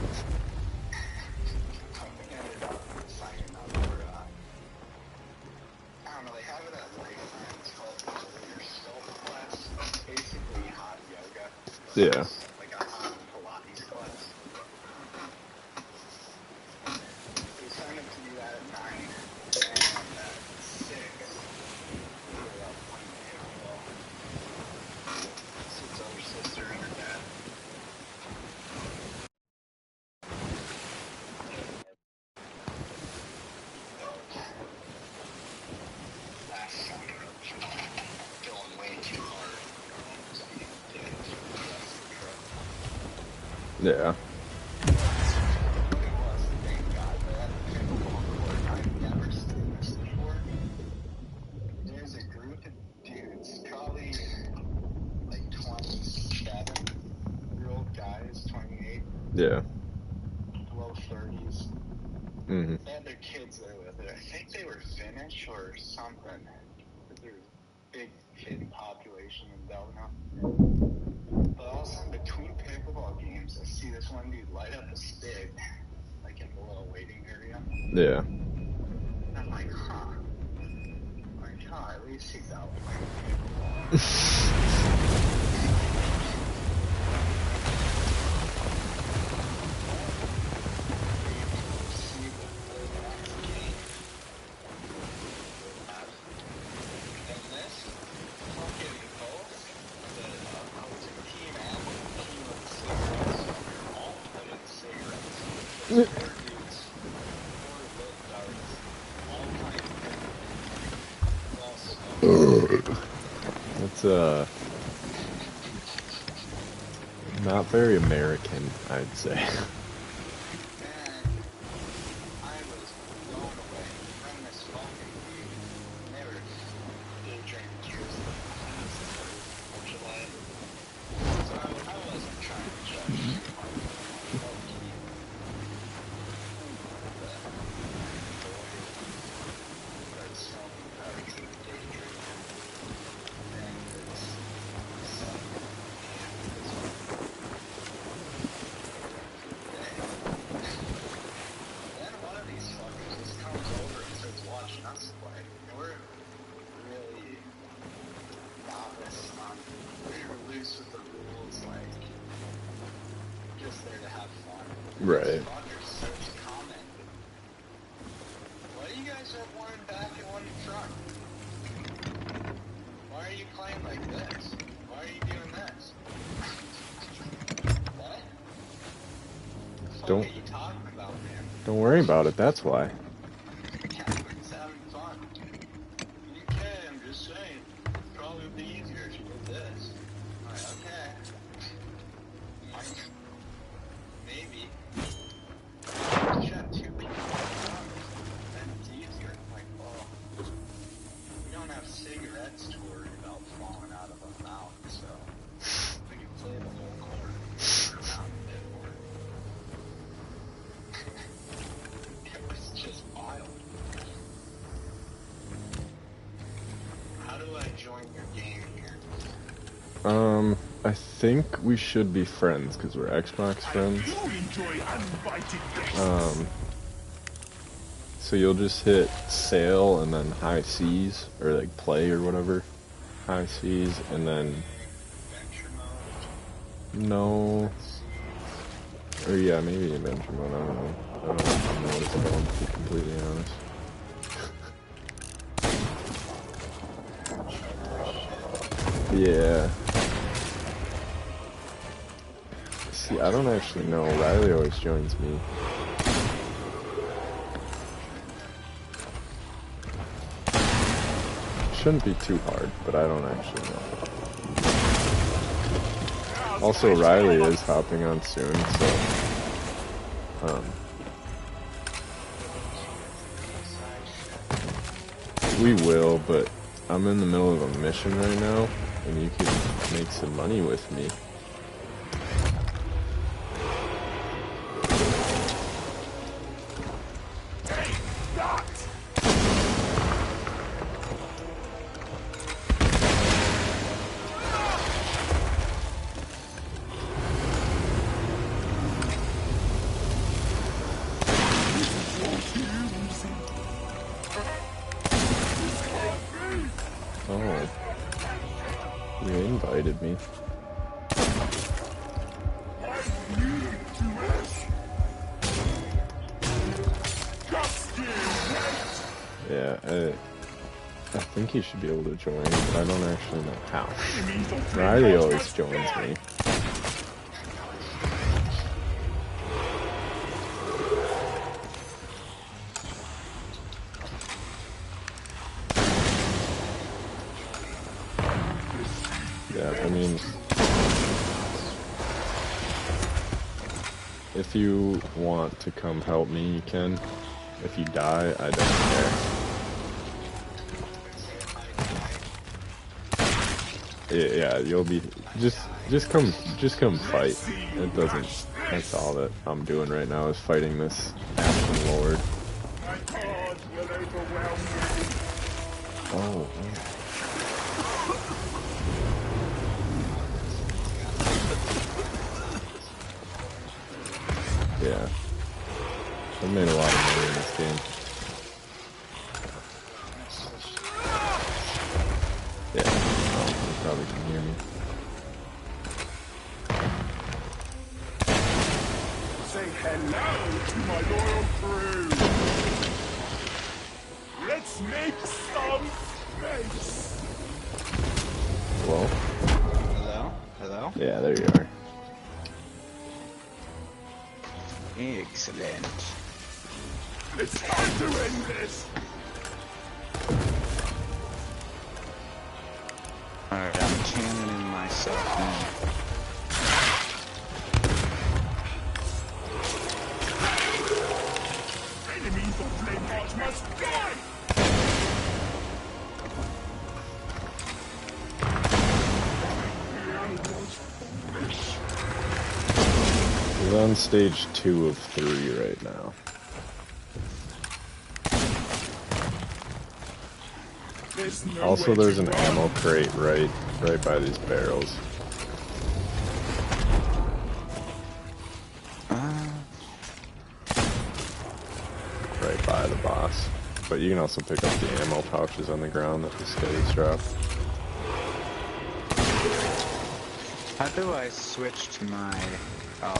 up signing up for, I don't know, they have it at Lifetime. It's called your Stealth class. It's basically hot yoga. Yeah. Like a hot Pilates class. We signed up to do that at 9, and at 6, we were out playing pickleball. Sid's older sister and her dad. Last summer, going way too hard. Just being dead for the rest of the trip. Yeah. What it was, thank God, they had a pickleball court. I've never seen this before. There's a group of dudes, probably like 27-year-old guys, 28, Yeah. low 30s. Mm-hmm. They had their kids there with it. I think they were Finnish or something. But there's a big kid population in Delno. But all of a sudden, between pickleball games, I see this one dude light up a stick, like in the little waiting area. Yeah. And I'm like, huh. Like, huh, at least he's out playing pickleball. See the next game. And this fucking both, the opposing team and the team with the cigarettes, all put in cigarettes. Four dudes, 4 lit darts, all kind of well smoked. That's not very American, I'd say. Man, I was blown away from this fucking dude. They were drinking tears of July. So I wasn't trying to judge too much. Low-key. But started smoking darts and day drinking. And it's Sunday. Then one of these fuckers just comes over and starts watching us play. And we're really novice on, we're loose with the rules, like, just there to have fun. And Right. this fucker starts commenting, why do you guys have one in back and one in front? Why are you playing like this? Why are you doing this? What? The fuck Don't- are you talking about, man? Don't worry about it, that's why. Catherine's having fun. You can, I'm just saying. Probably would be easier if you did this. I'm like, okay. Maybe. You should have 2 people around. Then it's easier. I'm like, well, we don't have cigarettes to worry about falling out of our mouth, so we can play the whole court around a bit more. It was just wild. How do I join your game here? I think we should be friends because we're Xbox friends. You enjoy uninvited guests. So you'll just hit sail and then high seas, or like play or whatever. High seas, and then Adventure no. mode? Or yeah, maybe adventure mode, I don't know. I don't know what it's called, to be completely honest. Yeah. See, I don't actually know. Riley always joins me. Shouldn't be too hard, but I don't actually know. Also, Riley is hopping on soon, so we will, but I'm in the middle of a mission right now, and you can make some money with me. Yeah, I think he should be able to join, but I don't actually know how. Riley always joins me. Yeah, I mean, if you want to come help me, you can. If you die, I don't care. Yeah, you'll be just come fight. It doesn't. That's all that I'm doing right now is fighting this Ashen Lord. Oh. Yeah. I've made a lot of money in this game. Yeah, oh, you probably can hear me. Say hello to my loyal crew. Let's make some space. Hello? Hello? Hello? Yeah, there you are. Excellent. It's time to end this. Alright, I'm cannoning myself now. Enemies of Flameheart must die. He's on stage 2 of 3 right now. Also, there's an ammo crate right by these barrels. Right by the boss. But you can also pick up the ammo pouches on the ground that the skellies drop. How do I switch to my... Oh,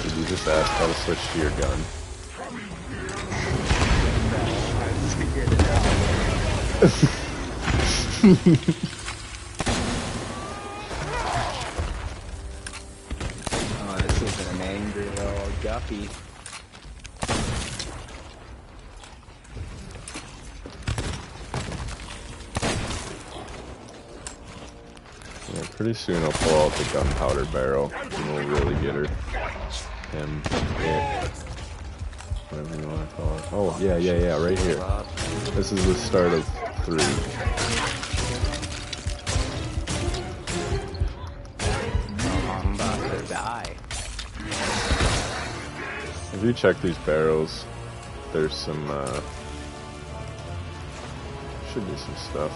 Did you just ask how to switch to your gun? I figured it out. Oh, this is an angry little guppy. Yeah, pretty soon I'll pull out the gunpowder barrel and we'll really get her. Him. It. Whatever you want to call it. Oh, yeah, right here. This is the start of 3. I'm about to die. If you check these barrels, there's some, should be some stuff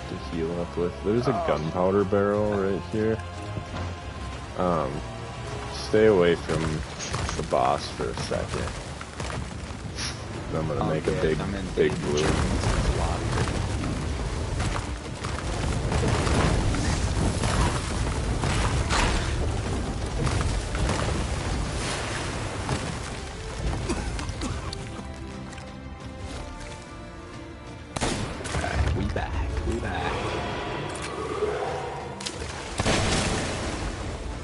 to heal up with. There's a gunpowder barrel right here. Stay away from the boss for a second. I'm gonna make a big blue. We back.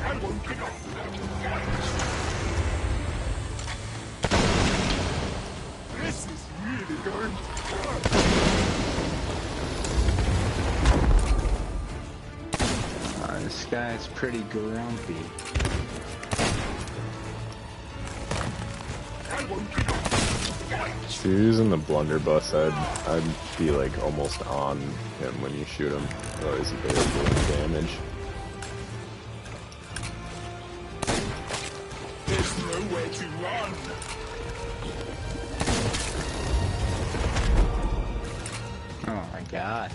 I won't get off without a fight. This is really going to hurt. This guy's pretty grumpy. I won't get off without a fight. If you're using the blunderbuss, I'd be like almost on him when you shoot him. Otherwise he'd be doing damage. There's nowhere to run. Oh my god.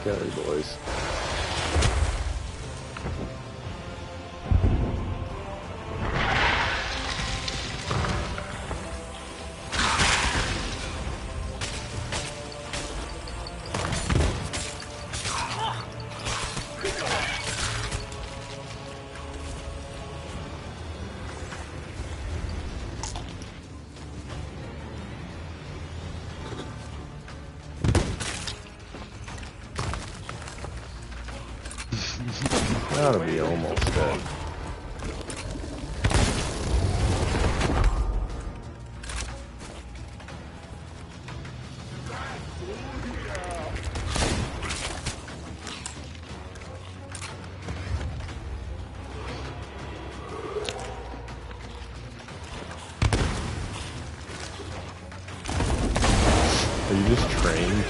Skelly boys. Gotta be almost dead. Are you just trained?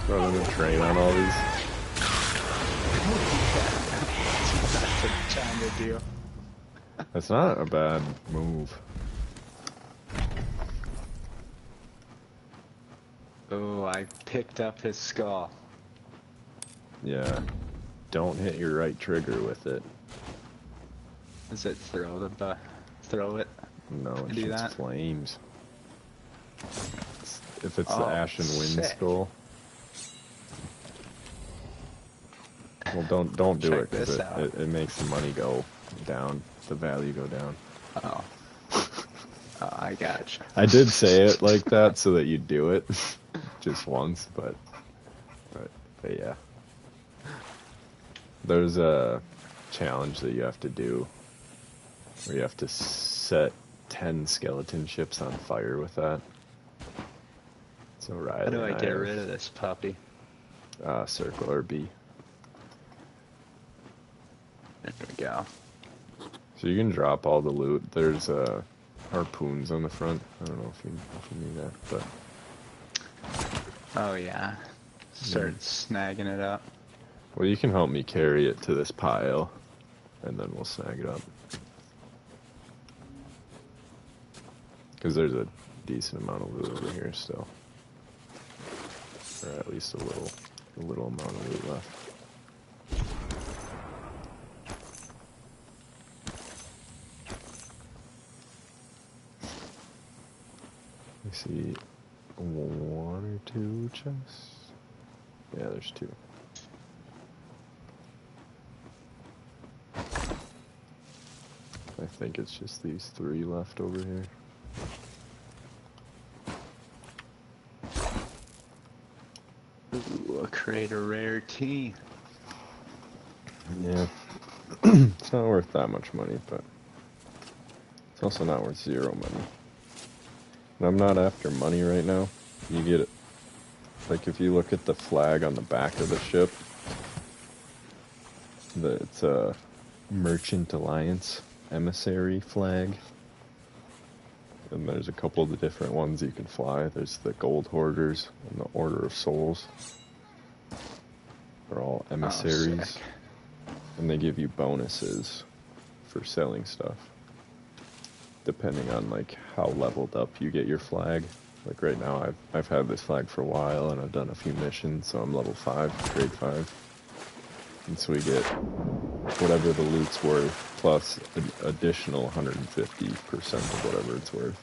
Running a train on all these? Trying to do. That's not a bad move. Oh, I picked up his skull. Yeah. Don't hit your right trigger with it. Is it throw it? No, it Do shoots that? flames. If it's the Oh, Ashen Wind sick. skull. Well, don't do Check it because this out. it makes the money go down, the value go down. Oh. Oh, I gotcha. I did say it like that so that you'd do it just once, but yeah. There's a challenge that you have to do where you have to set 10 skeleton ships on fire with that. So Riley How do I and get have, rid of this puppy? circle or B. There we go. So you can drop all the loot. There's harpoons on the front. I don't know if you need that, but Oh yeah. Start snagging it up. well, you can help me carry it to this pile, and then we'll snag it up. Because there's a decent amount of loot over here still, or at least a little amount of loot left. I see one or two chests. Yeah, there's two. I think it's just these three left over here. Ooh, a crate of rare tea. Yeah. It's not worth that much money, but it's also not worth zero money. And I'm not after money right now. You get it. Like, if you look at the flag on the back of the ship, it's a Merchant Alliance emissary flag. And there's a couple of the different ones you can fly. There's the Gold Hoarders and the Order of Souls. They're all emissaries. sick. And they give you bonuses for selling stuff, depending on like how leveled up you get your flag. Like right now, I've had this flag for a while, and I've done a few missions, so I'm level 5, grade 5. And so we get whatever the loot's worth, plus an additional 150% of whatever it's worth.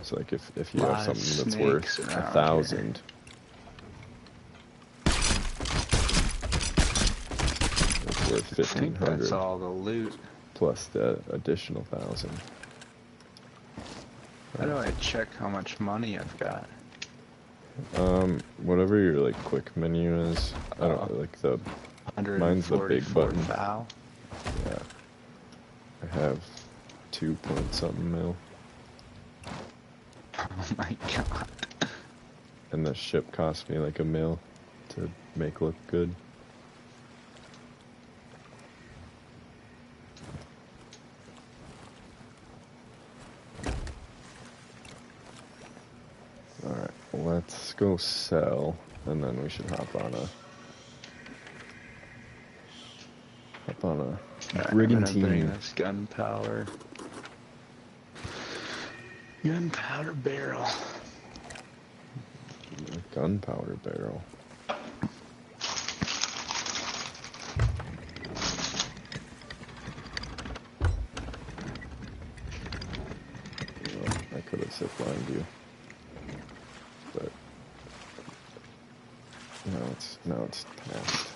So like if you have Lot of something that's snakes worth around 1,000, it's worth I think that's 1,500 all the loot. plus the additional 1,000. How do I check how much money I've got? Whatever your like quick menu is, I don't like the. Mine's the big button. 144 thou. Yeah. I have 2 point something mil, Oh my god. and the ship cost me like $1 mil to make look good. Alright, let's go sell, and then we should hop on a Alright, I'm gonna brigantine. bring this gunpowder barrel. gunpowder barrel. Well, I could have ziplined you, but now it's past.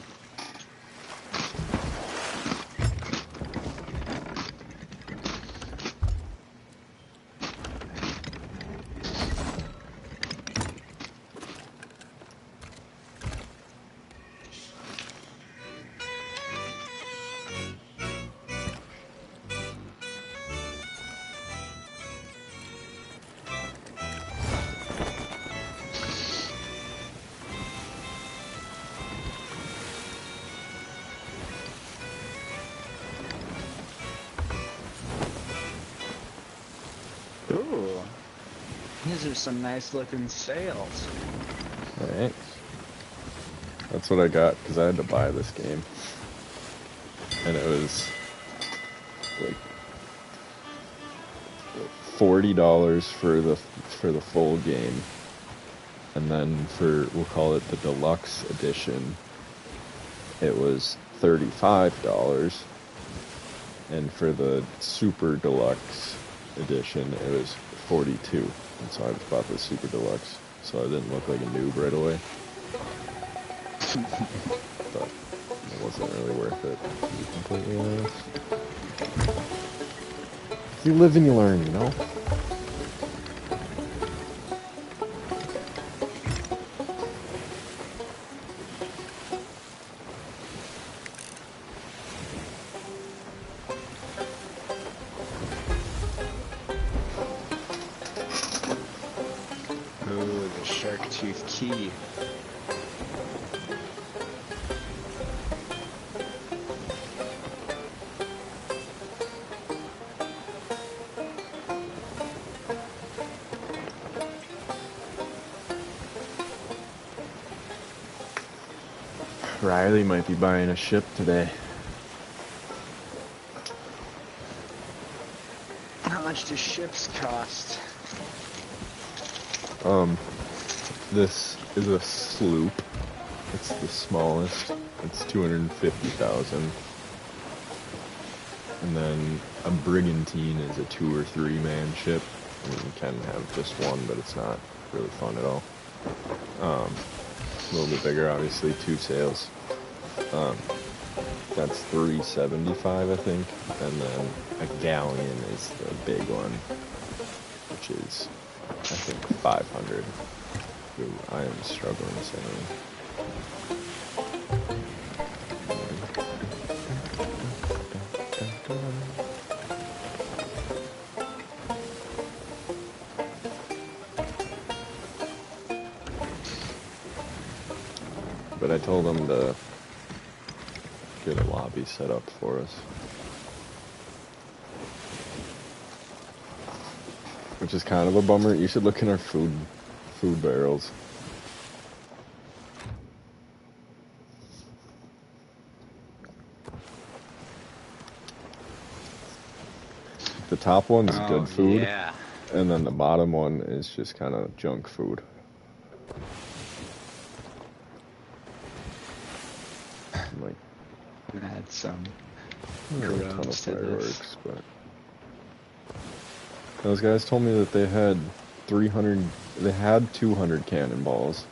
Ooh. These are some nice looking sails. Alright. That's what I got, because I had to buy this game. And it was like $40 for the full game. And then for, we'll call it the deluxe edition, it was $35. And for the super deluxe edition, it was $42. And so I just bought the super deluxe, so I didn't look like a noob right away. But it wasn't really worth it, to be completely honest. You live and you learn, you know? Ooh, the shark tooth key. Riley might be buying a ship today. How much do ships cost? This is a sloop. It's the smallest. It's 250,000. And then a brigantine is a 2 or 3 man ship. I mean, you can have just one, but it's not really fun at all. A little bit bigger, obviously, 2 sails. That's 375, I think. And then a galleon is the big one, which is, I think, 500. Ooh, I am struggling sailing. But I told them to get a lobby set up for us. Which is kind of a bummer. You should look in our food barrels. The top one's good food, Yeah. and then the bottom one is just kind of junk food. Like, Add some a ton of grubs to this. fireworks, but those guys told me that they had 200 cannonballs,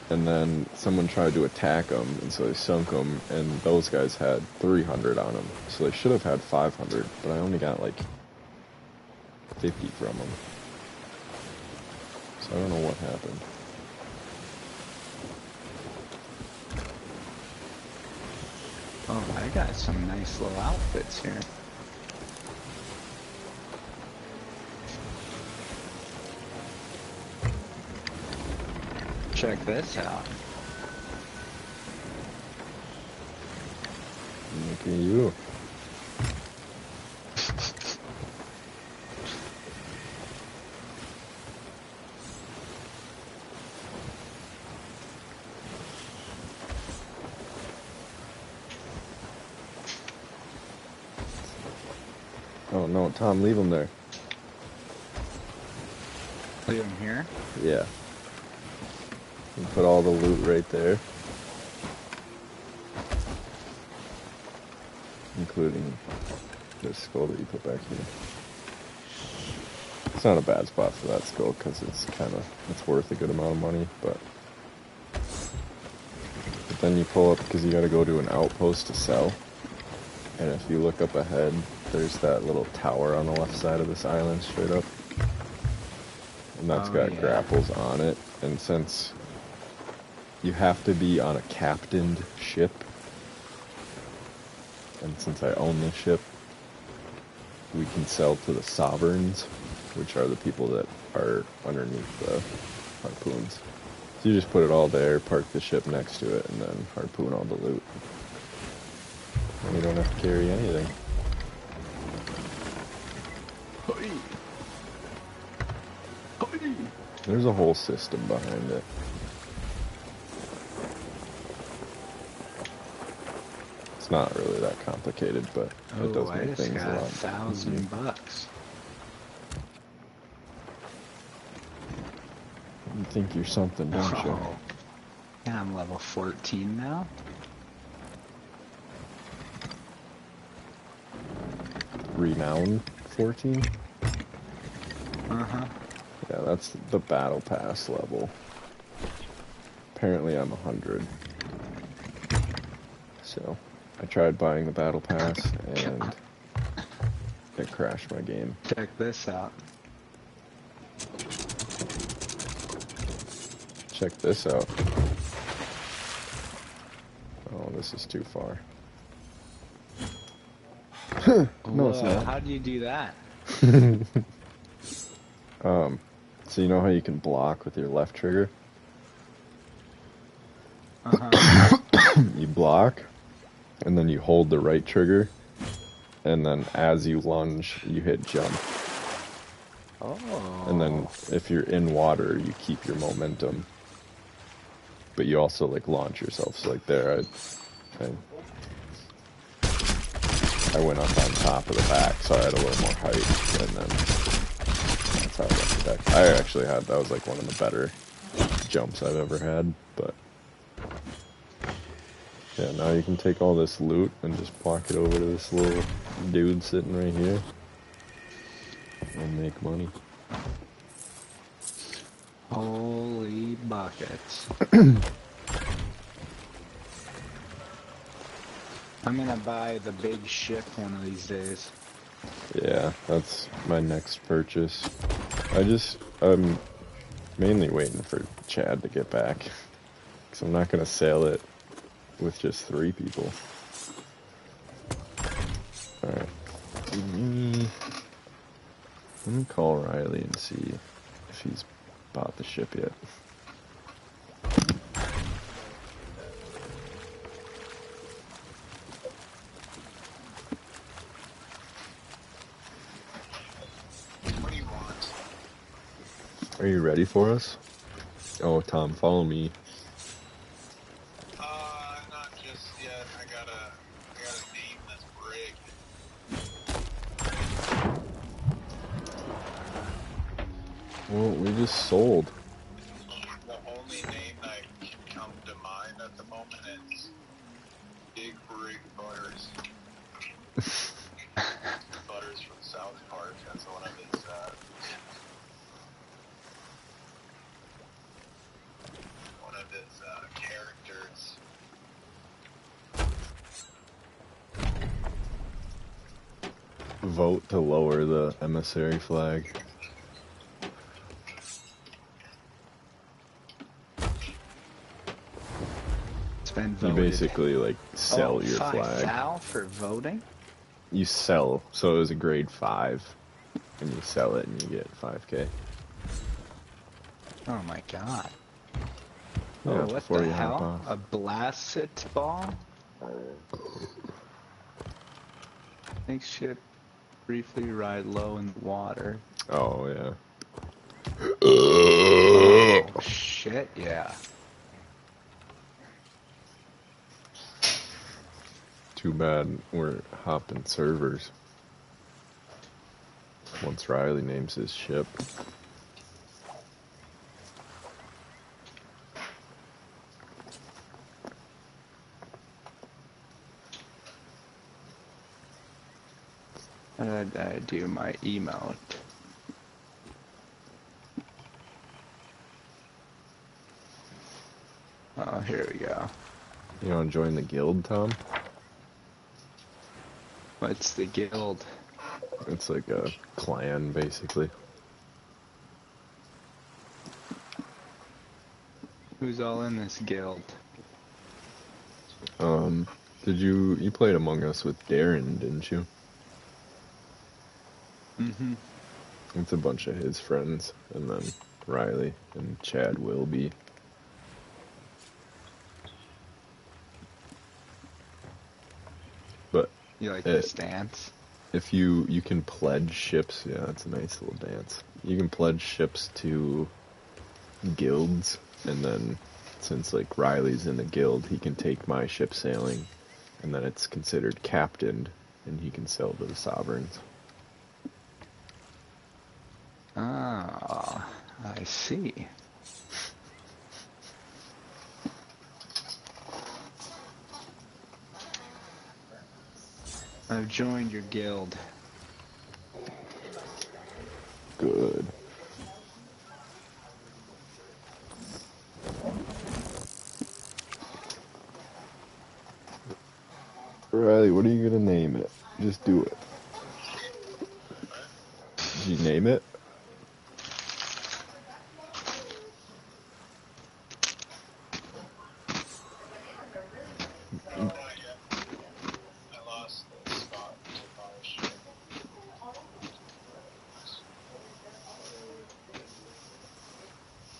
and then someone tried to attack them, and so they sunk them, and those guys had 300 on them, so they should have had 500, but I only got like 50 from them, so I don't know what happened. Oh, I got some nice little outfits here. Check this out. Look at you. Oh no, Tom, leave him there. Leave them here. Yeah. And put all the loot right there. Including this skull that you put back here. It's not a bad spot for that skull because it's worth a good amount of money, but then you pull up because you got to go to an outpost to sell. And if you look up ahead, there's that little tower on the left side of this island straight up. And that's got grapples on it. And since you have to be on a captained ship, and since I own this ship, we can sell to the sovereigns, which are the people that are underneath the harpoons. So you just put it all there, park the ship next to it, and then harpoon all the loot. And you don't have to carry anything. There's a whole system behind it. It's not really that complicated, but it does make things a lot easier. $1,000. You think you're something, don't you? Yeah, I'm level 14 now. Renown 14? Uh-huh. Yeah, that's the battle pass level. Apparently I'm 100. So, I tried buying the battle pass and it crashed my game. Check this out. Check this out. Oh, this is too far. No, it's not. How do you do that? So you know how you can block with your left trigger? Uh-huh. You block, and then you hold the right trigger, and then as you lunge, you hit jump. Oh. And then if you're in water, you keep your momentum. But you also like launch yourself. So like there, I went up on top of the back, so I had a little more height, and then that's how I got the deck. I actually that was like one of the better jumps I've ever had, but yeah, now you can take all this loot and just block it over to this little dude sitting right here and make money. Holy buckets. I'm gonna buy the big ship one of these days. Yeah, that's my next purchase. I'm mainly waiting for Chad to get back, because I'm not going to sail it with just 3 people. Alright. Let me call Riley and see if he's bought the ship yet. What do you want? Are you ready for us? Oh, Tom, follow me. Not just yet. I gotta name this brig. Well, we just sold. The only name that can come to mind at the moment is Big Brig Butters. Butters from South Park. That's one of his characters. Vote to lower the emissary flag. It's been You voted. basically like sell your 5 flag. thou for voting? You sell, so it was a grade 5, and you sell it and you get 5k. Oh my god. Yeah, Oh, what before the you hop hell? off. A blasted ball? Makes ship briefly ride low in the water. Oh yeah. Oh shit, yeah. Too bad we're hopping servers. Once Riley names his ship. How did I do my emote? Oh, here we go. You want to join the guild, Tom? What's the guild? It's like a clan, basically. Who's all in this guild? Did you played Among Us with Darren, didn't you? Mm-hmm. It's a bunch of his friends, and then Riley and Chad Wilby. But You like this dance? if you can pledge ships, yeah, it's a nice little dance. You can pledge ships to guilds, and then since like Riley's in the guild, he can take my ship sailing, and then it's considered captained, and he can sail to the sovereigns. Ah, I see. I've joined your guild. Good. Riley, what are you gonna name it? Just do it. Did you name it?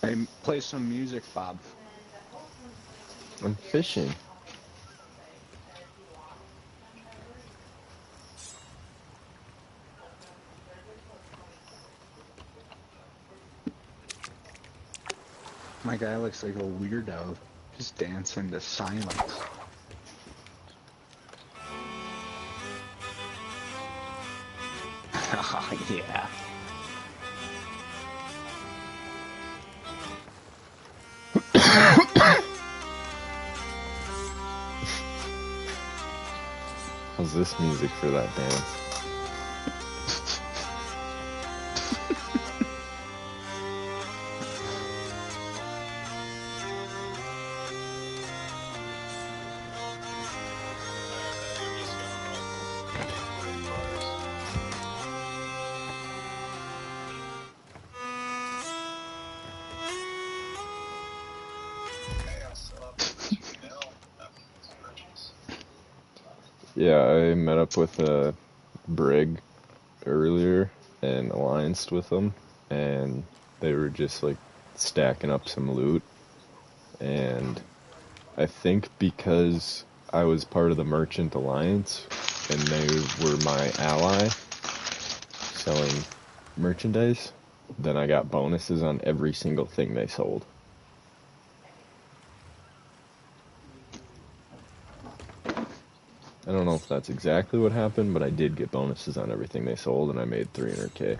Hey, play some music, Bob. I'm fishing. My guy looks like a weirdo, just dancing to silence. Oh, yeah. How's this music for that dance? Yeah, I met up with Brig earlier and allianced with them, and they were just like stacking up some loot, and I think because I was part of the Merchant Alliance and they were my ally selling merchandise, then I got bonuses on every single thing they sold. I don't know if that's exactly what happened, but I did get bonuses on everything they sold, and I made 300K.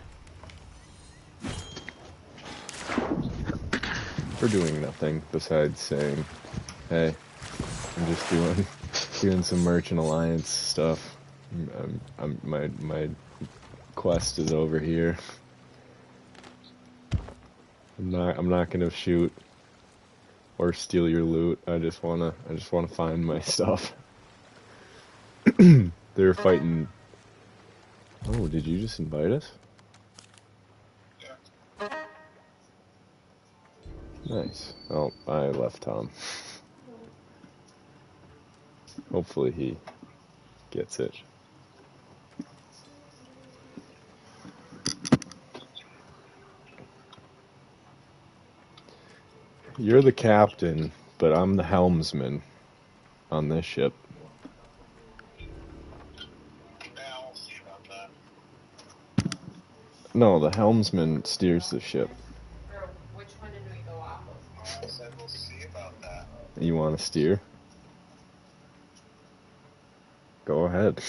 For doing nothing besides saying, hey, I'm just doing some Merchant Alliance stuff. My quest is over here. I'm not gonna shoot or steal your loot. I just wanna find my stuff. They're fighting. Oh, did you just invite us? Nice. Oh, I left Tom. Hopefully he gets it. You're the captain, but I'm the helmsman on this ship. No, the helmsman steers the ship. Which one did we go off of? I said we'll see about that. You want to steer? Go ahead.